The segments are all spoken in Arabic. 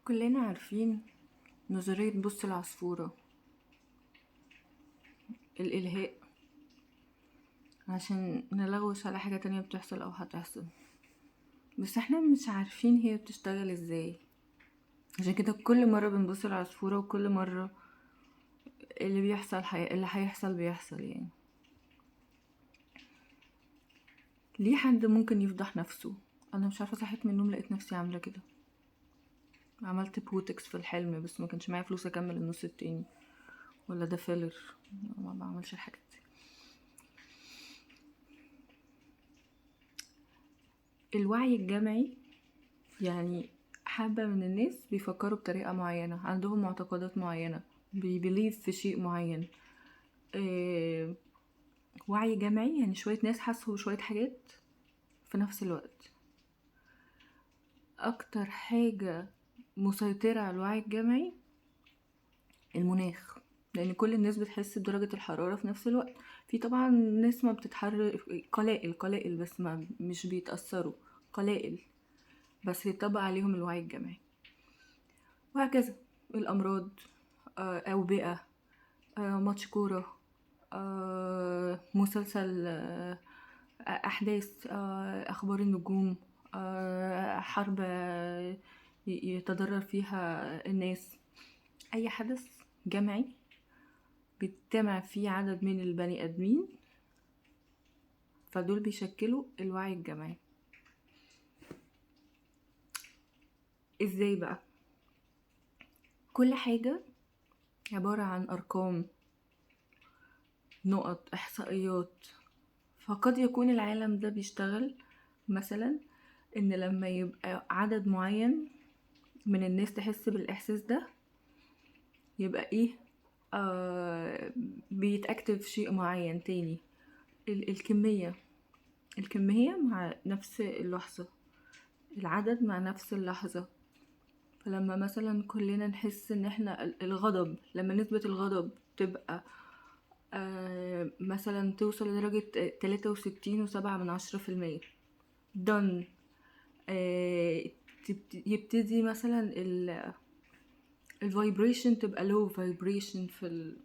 كلنا عارفين نظرية بص العصفورة، الإلهاء، عشان نلغوش على حاجة تانية بتحصل أو هتحصل. بس احنا مش عارفين هي بتشتغل ازاي، عشان كده كل مرة بنبص العصفورة وكل مرة اللي بيحصل اللي هيحصل بيحصل. يعني ليه حد ممكن يفضح نفسه؟ أنا مش عارفة، صحيت من النوم لقيت نفسي عاملة كده. عملت بوتكس في الحلم بس ما كانش معايا فلوس أكمل النص التاني، ولا ده فيلر. ما بعملش الحاجات دي. الوعي الجمعي، يعني حبة من الناس بيفكروا بطريقة معينة، عندهم معتقدات معينة، بيبليف في شيء معين. آه، وعي جمعي يعني شوية ناس حسوا شوية حاجات في نفس الوقت. أكتر حاجة مسيطرة على الوعي الجمعي المناخ، لأن كل الناس بتحس بدرجة الحرارة في نفس الوقت. في طبعا ناس ما بتتحرك، قلائل بس ما مش بيتأثروا، قلائل بس يطبق عليهم الوعي الجمعي. وهكذا الأمراض، أوبئة، ماتش كورة، مسلسل، أحداث، أخبار النجوم، حرب يتضرر فيها الناس. أي حدث جمعي بيجتمع فيه عدد من البني آدمين، فدول بيشكلوا الوعي الجمعي. ازاي بقى؟ كل حاجة عبارة عن أرقام، نقط، إحصائيات. فقد يكون العالم ده بيشتغل مثلا ان لما يبقى عدد معين من الناس تحس بالاحساس ده، يبقى ايه؟ بيتأكتف شيء معين تاني. الكمية مع نفس اللحظة، العدد مع نفس اللحظة. فلما مثلا كلنا نحس ان احنا الغضب، لما نسبة الغضب تبقى مثلا توصل لدرجة 63.7%، done. يبتدي مثلا الفايبريشن تبقى لو فايبريشن في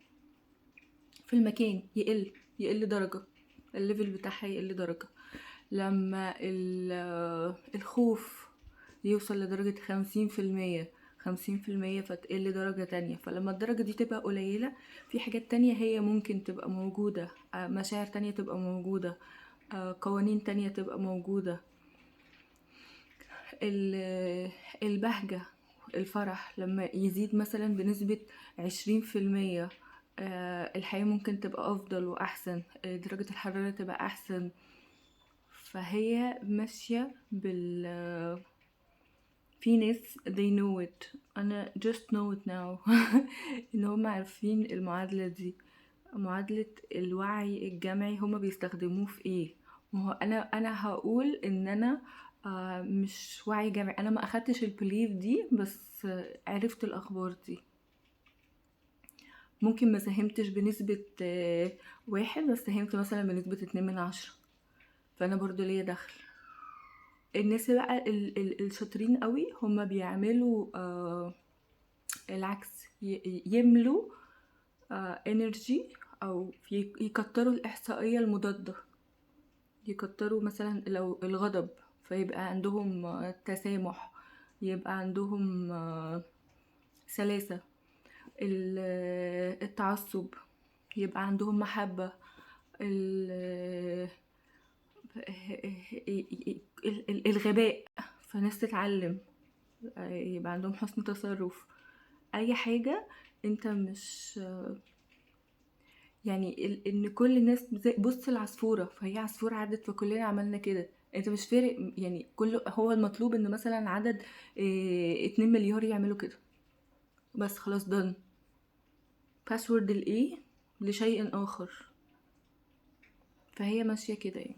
المكان، يقل درجة، الليفل بتاعها يقل درجة. لما الخوف يوصل لدرجة 50%، فتقل درجة تانية. فلما الدرجة دي تبقى قليلة، في حاجات تانية هي ممكن تبقى موجودة، مشاعر تانية تبقى موجودة، قوانين تانية تبقى موجودة. البهجة، الفرح لما يزيد مثلا بنسبة 20%، الحياة ممكن تبقى أفضل وأحسن، درجة الحرارة تبقى أحسن. فهي ماشية في ناس they know it، أنا just know it now. إن هم عارفين المعادلة دي، معادلة الوعي الجمعي، هما بيستخدموه في ايه. ما هو انا هقول ان انا مش وعي جمعي، انا ما اخدتش البليف دي، بس عرفت الاخبار دي. ممكن ما ساهمتش بنسبة 1، بس ساهمت مثلا بنسبة 2/10، فانا برضو ليا دخل. الناس بقى الشاطرين قوي هما بيعملوا العكس، يملوا انرجي، او يكتروا الاحصائية المضادة. يكتروا مثلا لو الغضب، فيبقى عندهم تسامح، يبقى عندهم سلاسة. التعصب يبقى عندهم محبة. الغباء، فناس تتعلم، يبقى عندهم حسن تصرف. اي حاجة انت مش يعني ان كل الناس بص العصفورة، فهي عصفورة عدت فكلنا عملنا كده. انت مش فارق، يعني كل هو المطلوب ان مثلا عدد 2 مليار يعملوا كده، بس خلاص done. باسورد الايه لشيء اخر. فهي ماشية كده يعني.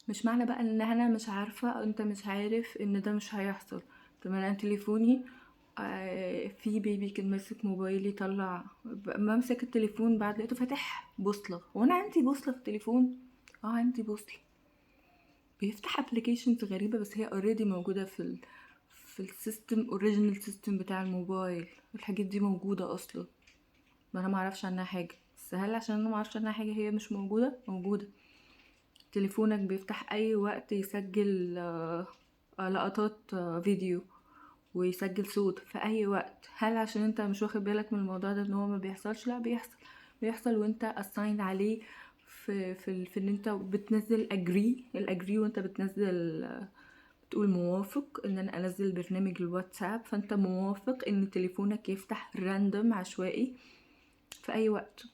مش معنى بقى ان انا مش عارفة او انت مش عارف ان ده مش هيحصل. طب انا تليفوني في بيبي كان ماسك موبايلي، طلع بمسك التليفون بعد لقيته فاتح بوصلة، وانا عندي بوصلة في التليفون. عندي بوصلة. بيفتح ابلكيشنز غريبة بس هي اوريدي موجودة في السيستم اوريجينال سيستم بتاع الموبايل. الحاجات دي موجودة اصلا، ما انا معرفش عنها حاجة. بس هل عشان انا معرفش عنها حاجة هي مش موجودة؟ موجودة. تليفونك بيفتح اي وقت يسجل لقطات فيديو ويسجل صوت في اي وقت. هل عشان انت مش واخد بالك من الموضوع ده ان هو ما بيحصلش؟ لا، بيحصل وانت assign عليه في ان انت بتنزل الاجري وانت بتنزل بتقول موافق ان انا انزل برنامج الواتساب، فانت موافق ان تليفونك يفتح راندوم عشوائي في اي وقت،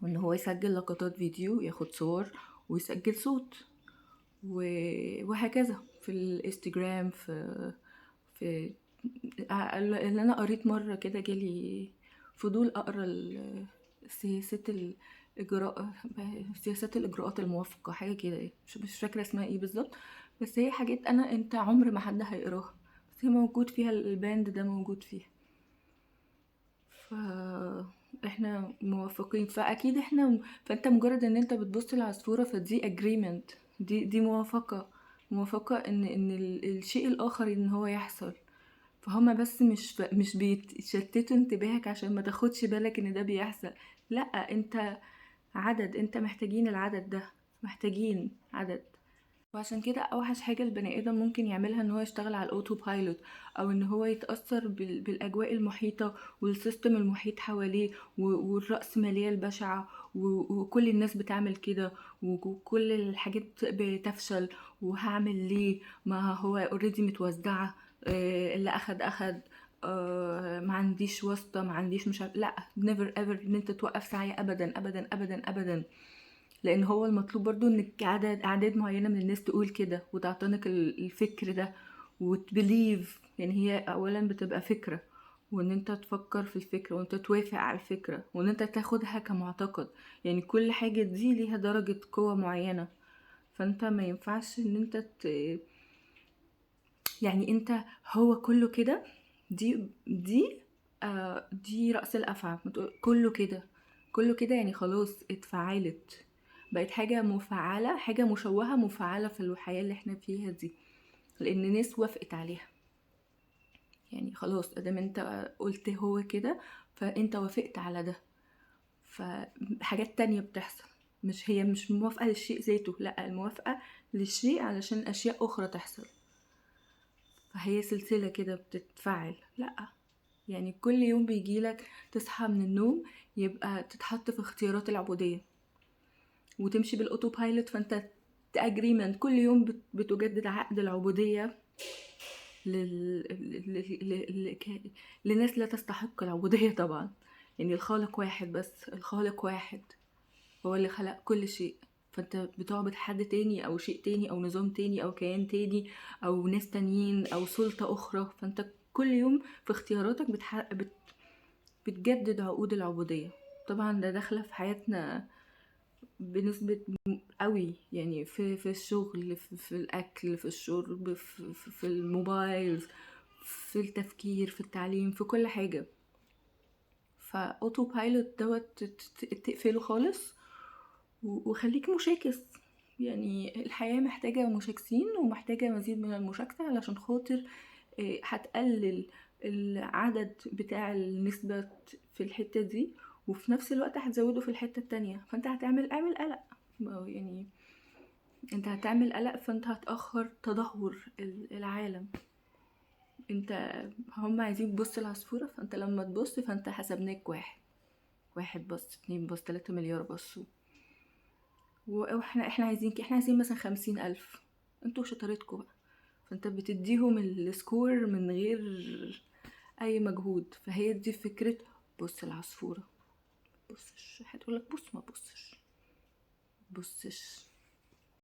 وان هو يسجل لقطات فيديو، ياخد صور ويسجل صوت وهكذا. في الانستجرام، في اللي انا قريت مره كده جالي فضول اقرا سياسات الاجراء سياسات الاجراءات الموافقه، حاجه كده، مش فاكره اسمها ايه بالظبط. بس هي حاجات انت عمر ما حد هيقراها، بس هي موجود فيها الباند ده، موجود فيها. احنا موافقين، فاكيد فانت مجرد ان انت بتبص للعصفوره فدي agreement، دي موافقه ان الشيء الاخر ان هو يحصل. فهما بس مش بيتشتتوا انتباهك عشان ما تاخدش بالك ان ده بيحصل. لا، انت محتاجين العدد ده، محتاجين عدد. وعشان كده اوحش حاجة البني ادم ممكن يعملها ان هو يشتغل على الاوتو بايلوت، او ان هو يتأثر بالاجواء المحيطة والسيستم المحيط حواليه والرأسمالية البشعة، وكل الناس بتعمل كده، وكل الحاجات بتفشل، وهعمل ليه؟ ما هو اوريدي متوزعة. اللي اخد ما عنديش واسطة، ما عنديش مش لا، never ever ان انت توقف سعي ابدا ابدا ابدا ابدا. لان هو المطلوب برضو انك اعداد معينة من الناس تقول كده وتعتنق الفكر ده وتبليف. يعني هي اولا بتبقى فكرة، وان انت تفكر في الفكرة، وانت توافق على الفكرة، وان انت تاخدها كمعتقد. يعني كل حاجة دي ليها درجة قوة معينة، فانت ما ينفعش ان انت يعني انت هو كله كده. دي رأس الأفعى. كله كده، كله كده، يعني خلاص اتفعلت، بقت حاجة مفعلة، حاجة مشوهة مفعلة في الحياة اللي احنا فيها دي، لأن ناس وافقت عليها. يعني خلاص ادام انت قلت هو كده فانت وافقت على ده. فحاجات تانية بتحصل، مش موافقة للشيء ذاته، لا، الموافقة للشيء علشان أشياء أخرى تحصل. فهي سلسلة كده بتتفعل. لا، يعني كل يوم بيجيلك تصحى من النوم يبقى تتحط في اختيارات العبودية وتمشي بالاوتو بايلوت، فانت اجريمنت كل يوم بتجدد عقد العبودية لل... لناس لا تستحق العبودية طبعا. يعني الخالق واحد، بس الخالق واحد هو اللي خلق كل شيء. فانت بتعبد حد تاني او شيء تاني او نظام تاني او كيان تاني او ناس تانيين او سلطة اخرى، فانت كل يوم في اختياراتك بتجدد عقود العبودية. طبعا ده داخله في حياتنا بنسبة قوي، يعني في الشغل، في الاكل، في الشرب، في الموبايل، في التفكير، في التعليم، في كل حاجة. فاوتو بايلوت دوت تقفله خالص وخليك مشاكس. يعني الحياة محتاجة مشاكسين ومحتاجة مزيد من المشاكسة علشان خاطر هتقلل العدد بتاع النسبة في الحتة دي، وفي نفس الوقت هتزوده في الحتة التانية. فانت اعمل قلق، يعني انت هتعمل قلق، فانت هتأخر تدهور العالم. هم عايزين تبص العصفورة، فانت لما تبص فانت حسبناك واحد بص، 2 بص، 3 مليار بصوا، احنا عايزين مثلا 50,000. انتوا شطارتكم بقى، فانت بتديهم السكور من غير اي مجهود. فهي دي فكرة بص العصفورة. بصش، هتقولك بص، ما بصش.